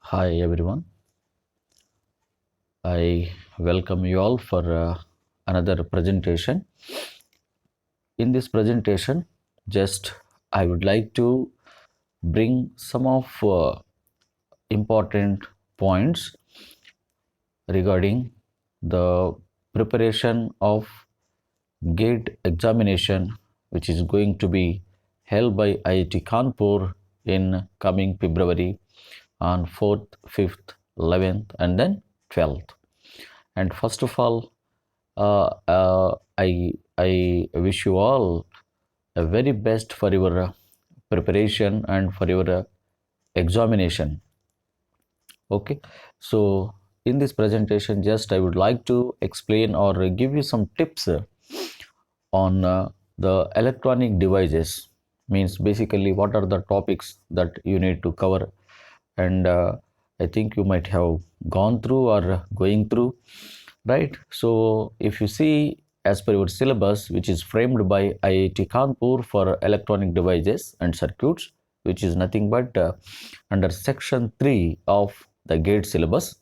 Hi everyone. I welcome you all for another presentation. In this presentation, just I would like to bring some of important points regarding the preparation of GATE examination, which is going to be held by IIT Kanpur in coming February on 4th, 5th, 11th, and then 12th. And first of all, I wish you all a very best for your preparation and for your examination. Okay, so in this presentation, just I would like to explain or give you some tips on the electronic devices. Means basically what are the topics that you need to cover, and I think you might have gone through or going through, right? So if you see, as per your syllabus, which is framed by IIT Kanpur for electronic devices and circuits, which is nothing but under section 3 of the GATE syllabus,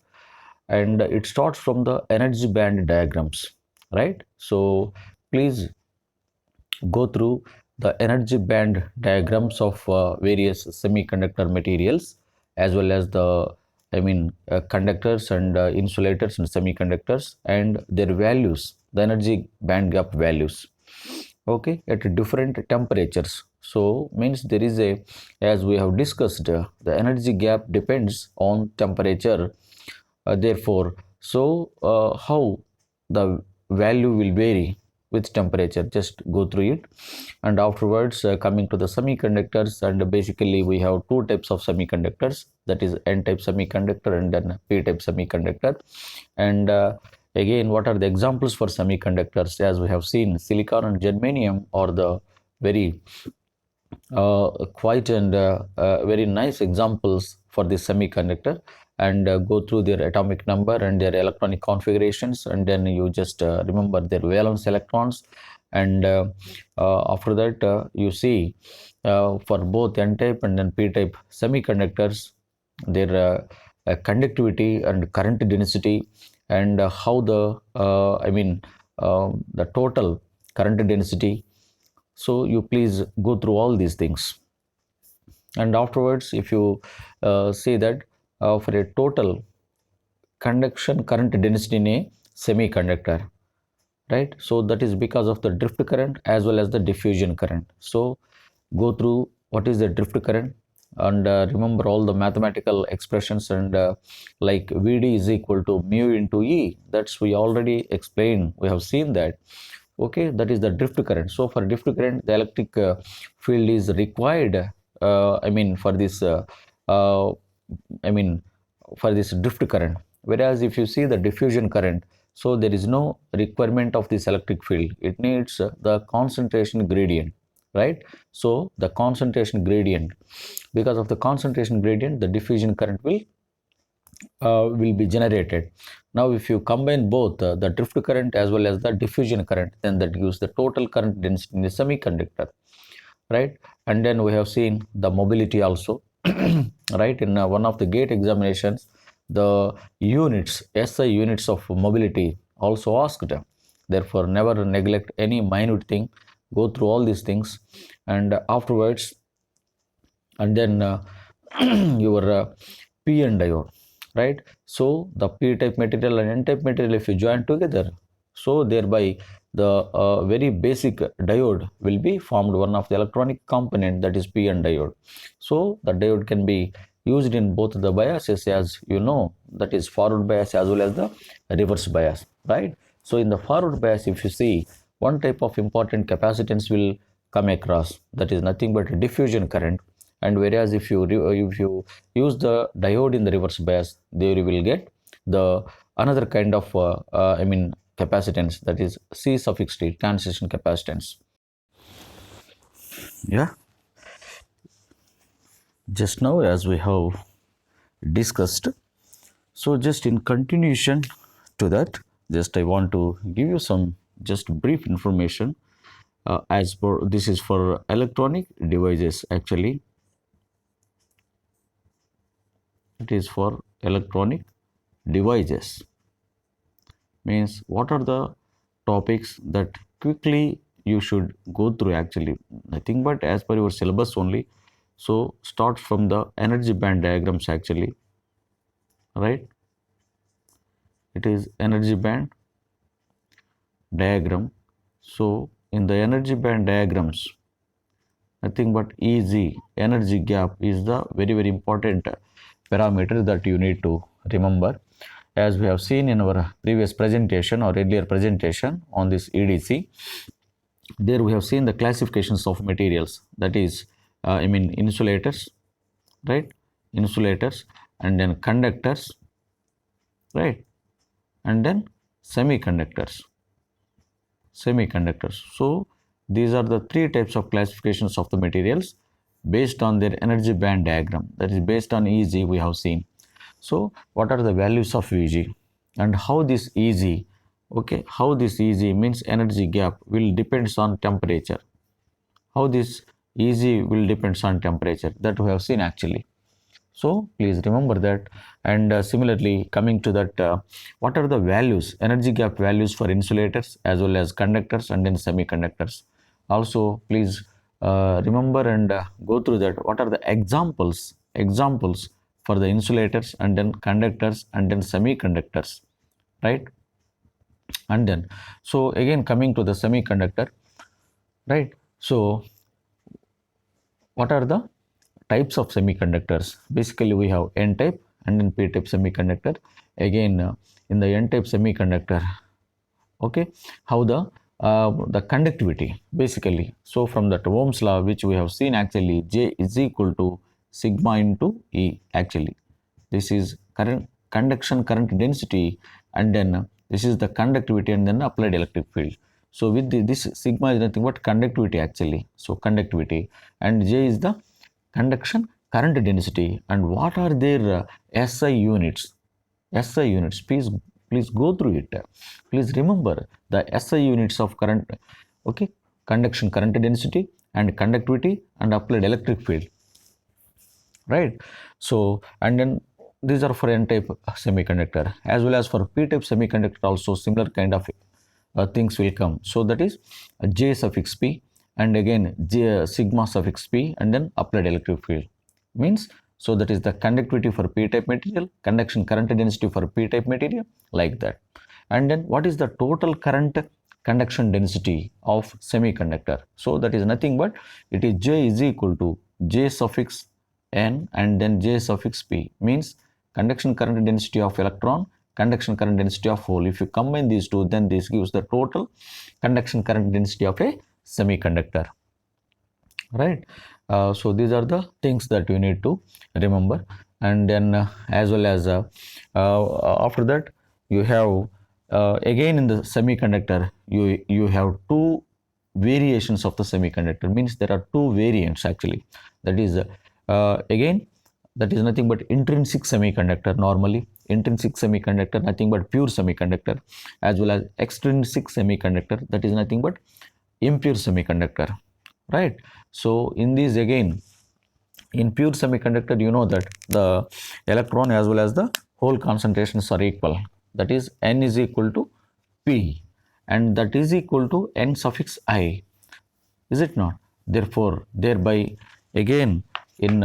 and it starts from the energy band diagrams, right? So please go through the energy band diagrams of various semiconductor materials, as well as the conductors and insulators and semiconductors and their values, the energy band gap values, okay, at different temperatures. So means there is a, as we have discussed, the energy gap depends on temperature. Therefore, so how the value will vary with temperature, just go through it. And afterwards, coming to the semiconductors, and basically we have two types of semiconductors, that is n type semiconductor and then p type semiconductor. And again, what are the examples for semiconductors? As we have seen, silicon and germanium are the very quite and very nice examples for this semiconductor, and go through their atomic number and their electronic configurations, and then you just remember their valence electrons. And after that, you see for both n type and then p type semiconductors, their conductivity and current density, and how the the total current density. So you please go through all these things. And afterwards, if you see that for a total conduction current density in a semiconductor, right? So that is because of the drift current as well as the diffusion current. So go through what is the drift current, and remember all the mathematical expressions, and like Vd is equal to mu into E. That's we already explained, we have seen that. Okay, that is the drift current. So for drift current, the electric field is required, for this uh, I mean for this drift current. Whereas if you see the diffusion current, so there is no requirement of this electric field, it needs the concentration gradient, right? So the concentration gradient, because of the concentration gradient, the diffusion current will be generated. Now if you combine both the drift current as well as the diffusion current, then that gives the total current density in the semiconductor, right? And then we have seen the mobility also, right? In one of the GATE examinations, the units, SI units of mobility also asked. Therefore, never neglect any minute thing, go through all these things. And afterwards, and then your PN diode, right? So the P type material and N type material, if you join together, so thereby the very basic diode will be formed, one of the electronic component, that is PN diode. So the diode can be used in both the biases, as you know, that is forward bias as well as the reverse bias, right? So in the forward bias, if you see, one type of important capacitance will come across, that is nothing but diffusion current. And whereas if you use the diode in the reverse bias, there you will get the another kind of capacitance, that is C suffix T, transition capacitance. Yeah, just now as we have discussed, so just in continuation to that, just I want to give you some just brief information, as per this is for electronic devices actually. It is for electronic devices. Means what are the topics that quickly you should go through actually, nothing but as per your syllabus only. So start from the energy band diagrams actually, right? It is energy band diagram. So in the energy band diagrams, nothing but EG, energy gap, is the very important parameter that you need to remember. As we have seen in our previous presentation or earlier presentation on this EDC, there we have seen the classifications of materials, that is insulators, right? Insulators, and then conductors, right? And then semiconductors. So these are the three types of classifications of the materials based on their energy band diagram, that is based on EG we have seen. So what are the values of EG and how this EG, okay, how this EG means energy gap will depends on temperature. How this EG will depends on temperature, that we have seen actually. So please remember that. And similarly, coming to that, what are the values, energy gap values for insulators as well as conductors and then semiconductors. Also please remember and go through that. What are the examples for the insulators and then conductors and then semiconductors, right? And then, so again coming to the semiconductor, right? So what are the types of semiconductors? Basically we have N type and then P type semiconductor. Again in the N type semiconductor, okay, how the conductivity basically. So from that Ohm's law which we have seen actually, J is equal to sigma into E actually. This is current conduction current density, and then this is the conductivity and then applied electric field. So with this sigma is nothing but conductivity actually. So conductivity, and J is the conduction current density. And what are their SI units? SI units, please go through it. Please remember the SI units of current, okay, conduction current density and conductivity and applied electric field, right? So and then these are for N type semiconductor, as well as for P type semiconductor also similar kind of things will come. So that is J suffix P, and again J sigma suffix P, and then applied electric field means. So that is the conductivity for P type material, conduction current density for P type material, like that. And then what is the total current conduction density of semiconductor? So that is nothing but it is J is equal to J suffix N and then J suffix P, means conduction current density of electron, conduction current density of hole. If you combine these two, then this gives the total conduction current density of a semiconductor, right? So these are the things that you need to remember. And then as well as after that you have again in the semiconductor you have two variations of the semiconductor, means there are two variants actually. That is again that is nothing but intrinsic semiconductor. Normally intrinsic semiconductor nothing but pure semiconductor, as well as extrinsic semiconductor, that is nothing but impure semiconductor, right? So in these again, in pure semiconductor you know that the electron as well as the hole concentrations are equal, that is N is equal to P, and that is equal to N suffix I, is it not? Therefore thereby again in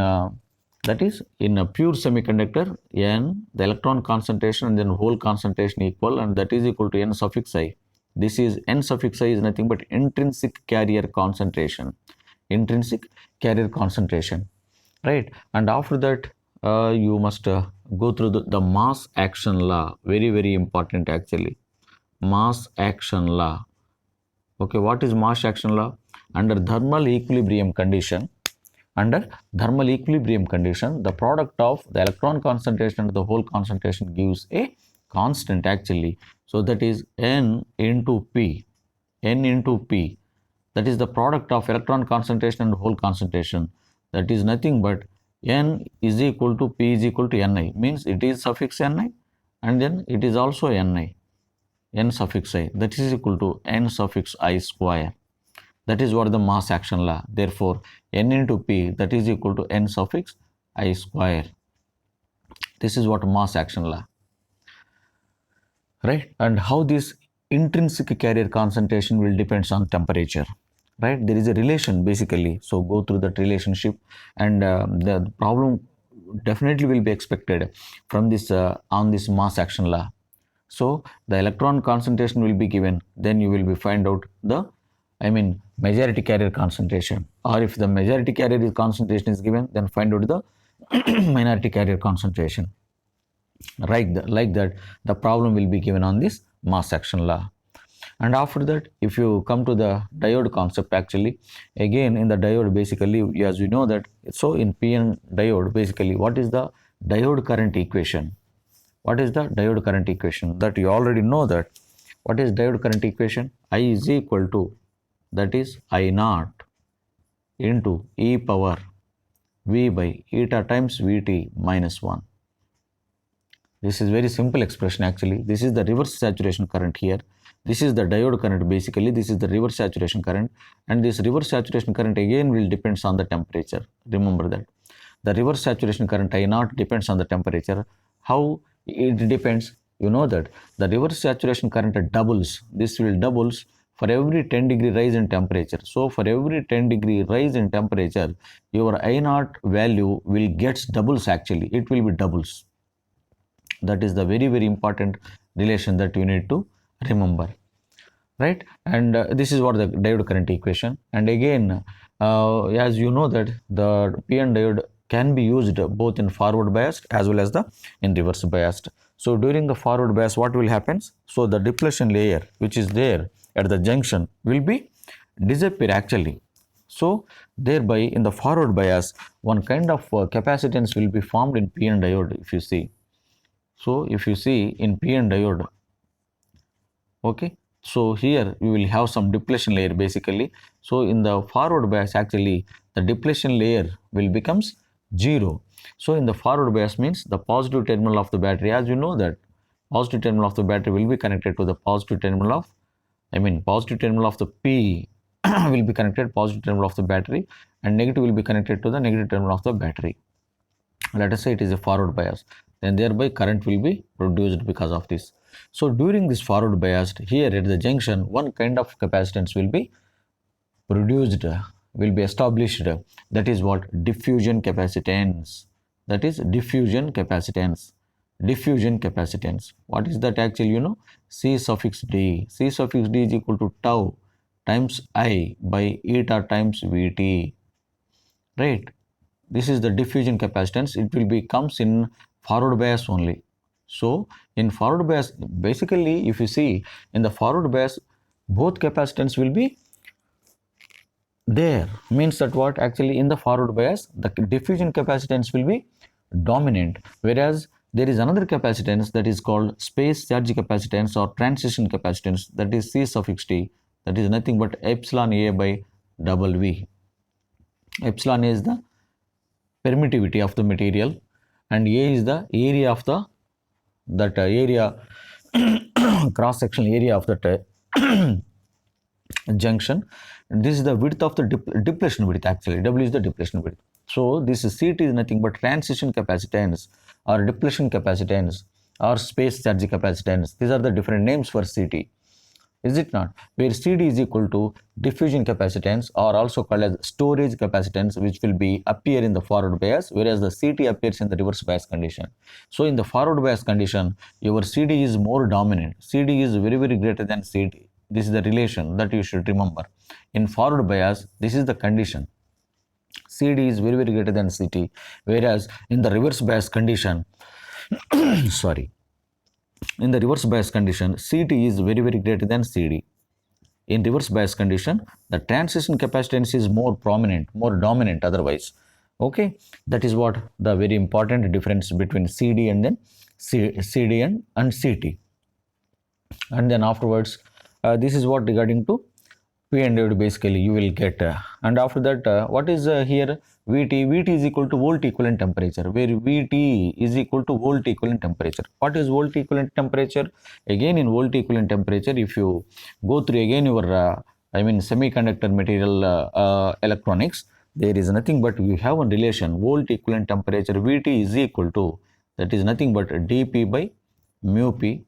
that is in a pure semiconductor, N, the electron concentration and then hole concentration equal, and that is equal to N suffix I. This is N suffix I is nothing but intrinsic carrier concentration, intrinsic carrier concentration, right? And after that you must go through the mass action law, very important actually. Mass action law, okay, what is mass action law? Under thermal equilibrium condition, the product of the electron concentration and the hole concentration gives a constant actually. So that is N into P, that is the product of electron concentration and hole concentration, that is nothing but N is equal to P is equal to Ni, means it is suffix Ni and then it is also Ni, N suffix I, that is equal to N suffix I square. That is what the mass action law. Therefore N into P, that is equal to N suffix I square. This is what mass action law, right? And how this intrinsic carrier concentration will depends on temperature, right? There is a relation basically. So go through that relationship, and the problem definitely will be expected from this on this mass action law. So the electron concentration will be given, then you will be find out the majority carrier concentration, or if the majority carrier concentration is given, then find out the minority carrier concentration. Like that, the problem will be given on this mass action law. And after that, if you come to the diode concept, actually, again in the diode, basically, as we know that, so in PN diode, basically, what is the diode current equation? What is the diode current equation? That you already know that. What is diode current equation? I is equal to, that is I naught into e power V by eta times Vt minus 1. This is very simple expression actually. This is the reverse saturation current here. This is the diode current basically. This is the reverse saturation current, and this reverse saturation current again will depends on the temperature. Remember that. The reverse saturation current I naught depends on the temperature. How it depends? You know that the reverse saturation current doubles. This will doubles for every 10 degree rise in temperature. So for every 10 degree rise in temperature, your I naught value will gets doubles actually. It will be doubles. That is the very important relation that you need to remember, right? And this is what the diode current equation. And again, as you know that the PN diode can be used both in forward biased as well as the in reverse biased. So during the forward bias, what will happen? So the depletion layer which is there at the junction will be disappear actually. So thereby in the forward bias, one kind of capacitance will be formed in PN diode, if you see. So if you see in PN diode, okay, so here we will have some depletion layer basically. So in the forward bias, actually the depletion layer will becomes 0. So in the forward bias means the positive terminal of the battery, as you know that positive terminal of the battery will be connected to the positive terminal of, positive terminal of the P will be connected positive terminal of the battery, and negative will be connected to the negative terminal of the battery. Let us say it is a forward bias, then thereby current will be produced because of this. So during this forward bias, here at the junction, one kind of capacitance will be produced, will be established. That is what? Diffusion capacitance. That is diffusion capacitance. Diffusion capacitance. What is that actually? You know, C suffix D. C suffix D is equal to tau times I by eta times Vt. Right? This is the diffusion capacitance. It will be comes in forward bias only. So in forward bias, basically if you see in the forward bias, both capacitance will be there. Means that what? Actually in the forward bias, the diffusion capacitance will be dominant, whereas there is another capacitance that is called space charge capacitance or transition capacitance, that is C suffix T, that is nothing but epsilon A by double V. Epsilon A is the permittivity of the material, and A is the area of the area cross sectional area of that junction. And this is the width of the depletion width actually. W is the depletion width. So this CT is nothing but transition capacitance or depletion capacitance or space charge capacitance. These are the different names for CT. Is it not? Where CD is equal to diffusion capacitance, or also called as storage capacitance, which will be appear in the forward bias, whereas the CT appears in the reverse bias condition. So in the forward bias condition, your CD is more dominant. CD is very greater than CT. This is the relation that you should remember. In forward bias, this is the condition. CD is very greater than CT, whereas in the reverse bias condition, sorry. In the reverse bias condition, CT is very greater than CD. In reverse bias condition, the transition capacitance is more prominent, more dominant otherwise. Okay, that is what the very important difference between CD and then CD and CT. And then afterwards, this is what regarding to PN diode basically you will get. And after that, what is here? VT. VT is equal to volt equivalent temperature, where VT is equal to volt equivalent temperature. What is volt equivalent temperature? Again in volt equivalent temperature, if you go through again your semiconductor material electronics, there is nothing but we have one relation. Volt equivalent temperature VT is equal to that is nothing but dP by mu p,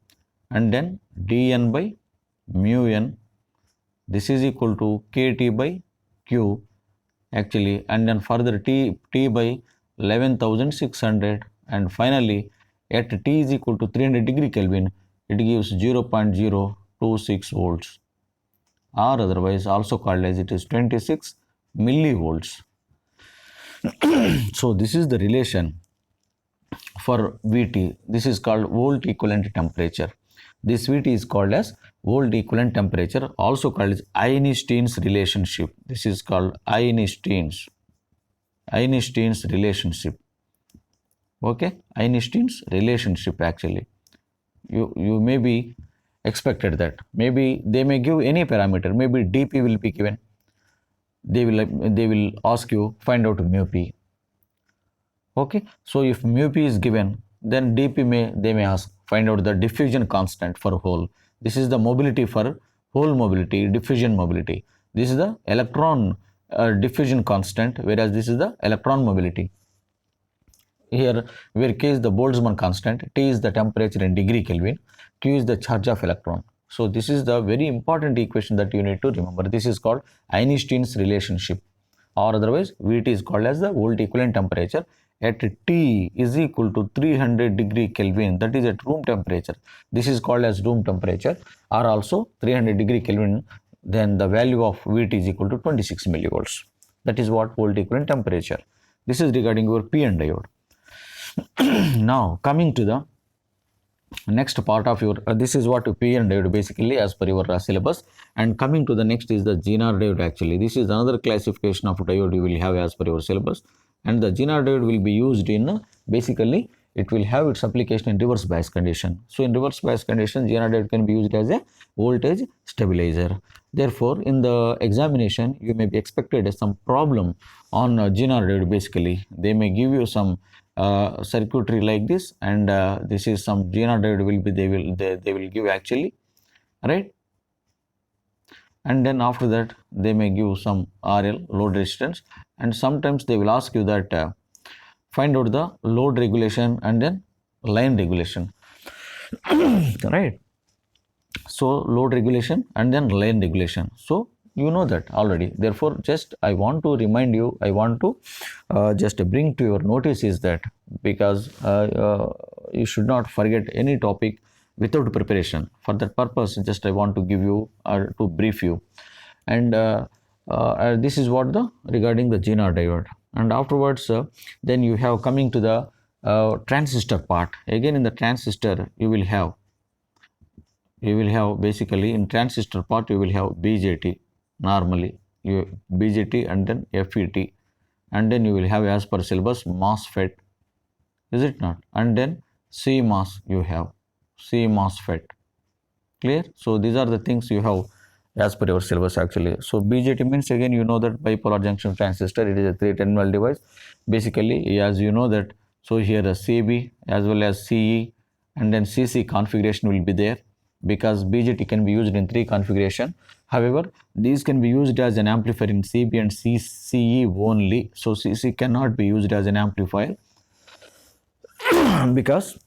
and then dN by mu n, this is equal to kT by q actually, and then further t by 11,600, and finally at T is equal to 300 degree Kelvin, it gives 0.026 volts, or otherwise also called as it is 26 millivolts. So this is the relation for Vt. This is called volt equivalent temperature. This Vt is called as volt equivalent temperature, also called as Einstein's relationship. This is called Einstein's relationship. Okay, Einstein's relationship actually. You may be expected that maybe they may give any parameter, maybe dP will be given. They will ask you find out mu p. Okay, so if mu p is given, then dP they may ask find out the diffusion constant for hole. This is the mobility for hole mobility, diffusion mobility. This is the electron diffusion constant, whereas this is the electron mobility. Here, where K is the Boltzmann constant, T is the temperature in degree Kelvin, Q is the charge of electron. So this is the very important equation that you need to remember. This is called Einstein's relationship, or otherwise Vt is called as the volt equivalent temperature at T is equal to 300 degree Kelvin, that is at room temperature. This is called as room temperature, or also 300 degree Kelvin, then the value of Vt is equal to 26 millivolts. That is what volt equivalent temperature. This is regarding your p-n diode. Now coming to the next part of your this is what p-n diode basically as per your syllabus, and coming to the next is the Zener diode. Actually this is another classification of diode you will have as per your syllabus, and the Zener diode will be used in basically it will have its application in reverse bias condition. So in reverse bias condition, Zener diode can be used as a voltage stabilizer. Therefore in the examination you may be expected some problem on Zener diode. Basically they may give you some circuitry like this, and this is some Zener diode will be they will give actually, right? And then after that they may give some RL, load resistance, and sometimes they will ask you that find out the load regulation and then line regulation. Right? So load regulation and then line regulation, so you know that already. Therefore just I want to remind you, I want to just bring to your notice is that, because you should not forget any topic without preparation. For that purpose just I want to give you to brief you, and this is what the regarding the Zener diode. And afterwards then you have coming to the transistor part. Again in the transistor you will have basically in transistor part you will have BJT, normally you BJT and then FET, and then you will have as per syllabus MOSFET, is it not? And then CMOS, you have CMOSFET. Clear? So these are the things you have as per your syllabus actually. So BJT means again you know that bipolar junction transistor, it is a 3-terminal device basically, as you know that. So here a CB as well as CE and then CC configuration will be there, because BJT can be used in 3 configuration. However, these can be used as an amplifier in CB and CE only. So CC cannot be used as an amplifier because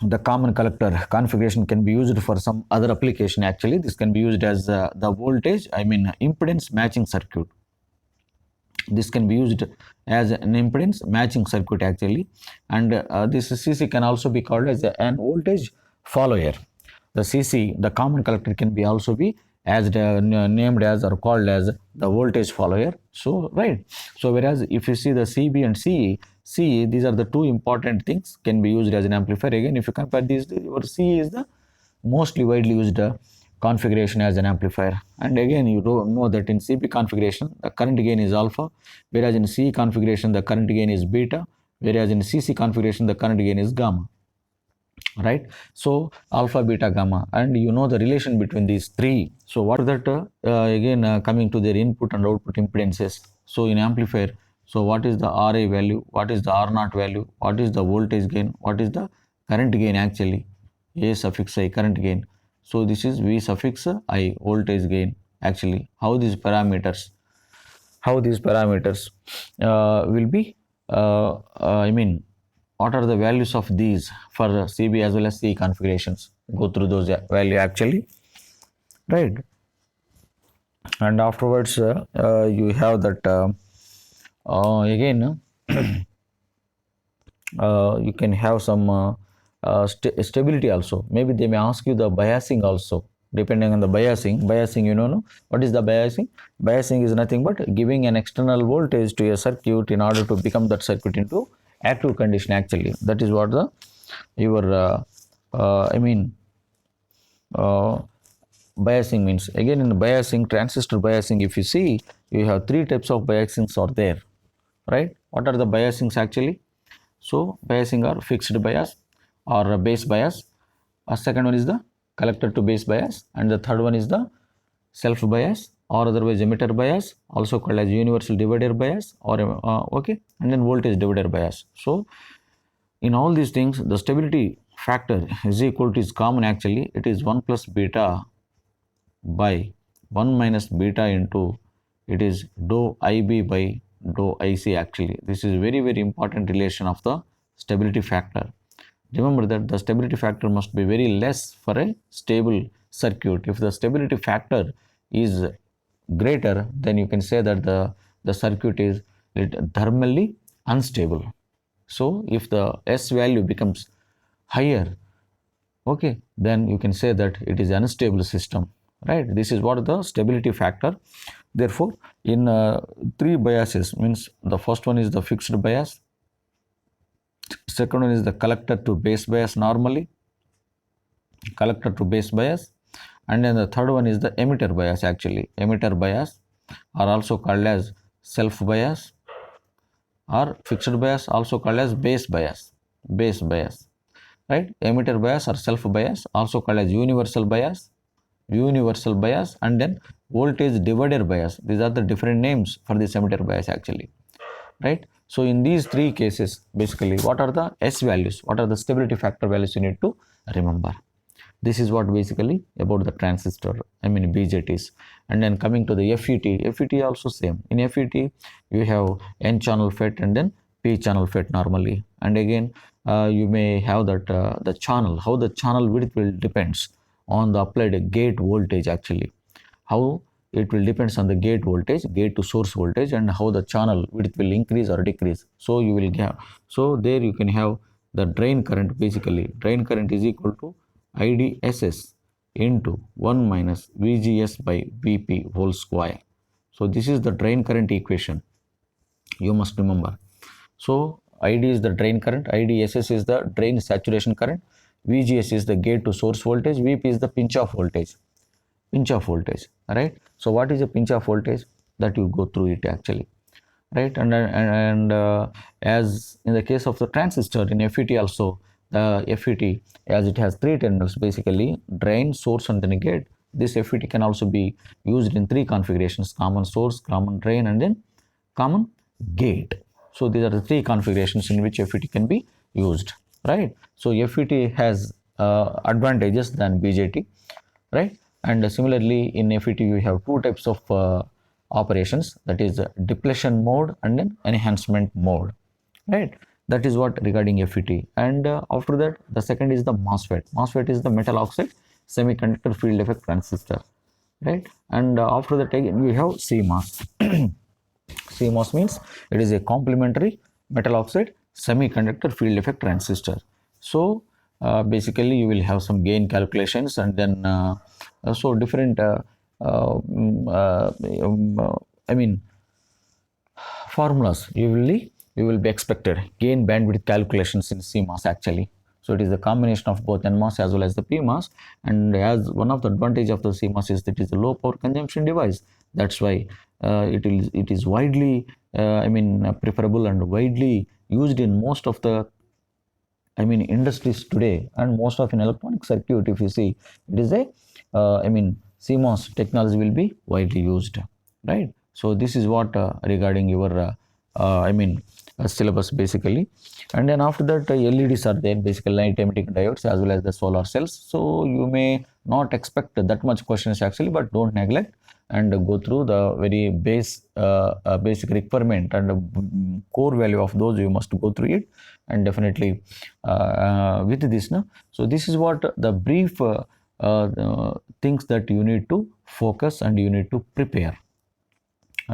the common collector configuration can be used for some other application. Actually this can be used as the voltage, I mean impedance matching circuit. This can be used as an impedance matching circuit actually, and this CC can also be called as an voltage follower. The CC, the common collector, can be also be as named as or called as the voltage follower. So right, so whereas if you see the CB and CE, these are the 2 important things can be used as an amplifier. Again if you compare these, your CE is the mostly widely used configuration as an amplifier, and again you don't know that in CB configuration the current gain is alpha, whereas in CE configuration the current gain is beta, whereas in CC configuration the current gain is gamma. Right? So alpha, beta, gamma, and you know the relation between these 3. So what that again coming to their input and output impedances. So in amplifier, so what is the RA value, what is the R0 value, what is the voltage gain, what is the current gain actually, A suffix I current gain. So this is V suffix I voltage gain actually. How these parameters will be I mean what are the values of these for CB as well as C configurations. Go through those value actually, right? And afterwards you have that again you can have some stability also. Maybe they may ask you the biasing also. Depending on the biasing, you know, no? What is the biasing? Biasing is nothing but giving an external voltage to a circuit in order to become that circuit into active condition actually. That is what the your uh, biasing means. Again, in biasing, transistor biasing, if you see, you have three types of biasings are there, right? What are the biasings actually? So biasing are fixed bias or base bias. A second one is the collector to base bias, and the third one is the self bias or otherwise emitter bias, also called as universal divider bias, or okay, and then voltage divider bias. So in all these things, the stability factor is equal to is common actually. It is 1 plus beta by 1 minus beta into it is dou IB by dou IC actually. This is very important relation of the stability factor. Remember that the stability factor must be very less for a stable circuit. If the stability factor is greater, then you can say that the circuit is thermally unstable. So if the S value becomes higher, okay, then you can say that it is unstable system, right? This is what the stability factor. Therefore, in three biases, means the first one is the fixed bias, second one is the collector to base bias normally, collector to base bias, and then the third one is the emitter bias actually. Emitter bias are also called as self bias or fixed bias, also called as base bias, right? Emitter bias or self bias, also called as universal bias, and then voltage divider bias. These are the different names for this emitter bias actually, right? So in these three cases, basically, what are the S values? What are the stability factor values you need to remember? This is what basically about the transistor, BJTs. And then coming to the FET also same. In FET, you have N channel FET and then P channel FET normally. And again, you may have that the channel, how the channel width will depends on the applied gate voltage actually. How it will depends on the gate voltage, gate to source voltage, and how the channel width will increase or decrease. So you will have, so there you can have the drain current. Basically, drain current is equal to IDSS into 1 minus VGS by VP whole square. So this is the drain current equation, you must remember. So ID is the drain current, IDSS is the drain saturation current, VGS is the gate to source voltage, VP is the pinch off voltage, right? So what is a pinch off voltage? That you go through it actually, right? And as in the case of the transistor in FET also, the FET, as it has three terminals basically, drain, source and then gate. This FET can also be used in three configurations: common source, common drain and then common gate. So these are the three configurations in which FET can be used, right? So FET has advantages than BJT, right? And similarly in FET you have two types of operations, that is depletion mode and then enhancement mode, right? That is what regarding FET. And after that, the second is the MOSFET. MOSFET is the metal oxide semiconductor field effect transistor, right? And after that again we have CMOS. CMOS means it is a complementary metal oxide semiconductor field effect transistor. So basically you will have some gain calculations and then so different formulas you will be expected. Gain bandwidth calculations in CMOS actually. So it is a combination of both NMOS as well as the PMOS, and as one of the advantage of the CMOS is that it is a low power consumption device. That's why it is widely preferable and widely used in most of the industries today, and most of an electronic circuit, if you see, it is a CMOS technology will be widely used, right? So this is what regarding your syllabus basically. And then after that LEDs are there, basically light emitting diodes as well as the solar cells. So you may not expect that much questions actually, but don't neglect and go through the very basic requirement and core value of those. You must go through it, and definitely with this, no? So this is what the brief things that you need to focus and you need to prepare,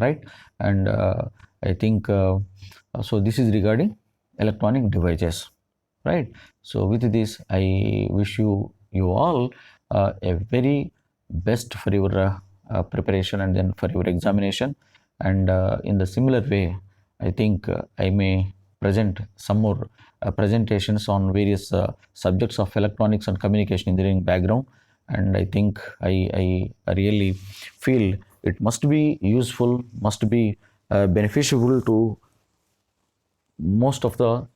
right? And I think so this is regarding electronic devices, right? So with this I wish you all a very best for your preparation and then for your examination. And in the similar way, I think I may present some more presentations on various subjects of electronics and communication engineering background. And I think I really feel it must be useful, must be beneficial to most of the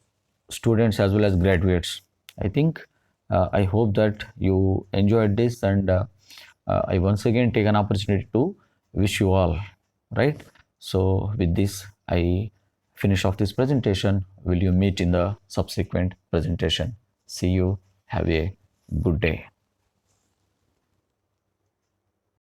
students as well as graduates. I think I hope that you enjoyed this, and I once again take an opportunity to wish you all, right? So with this I finish off this presentation. Will you meet in the subsequent presentation? See you. Have a good day.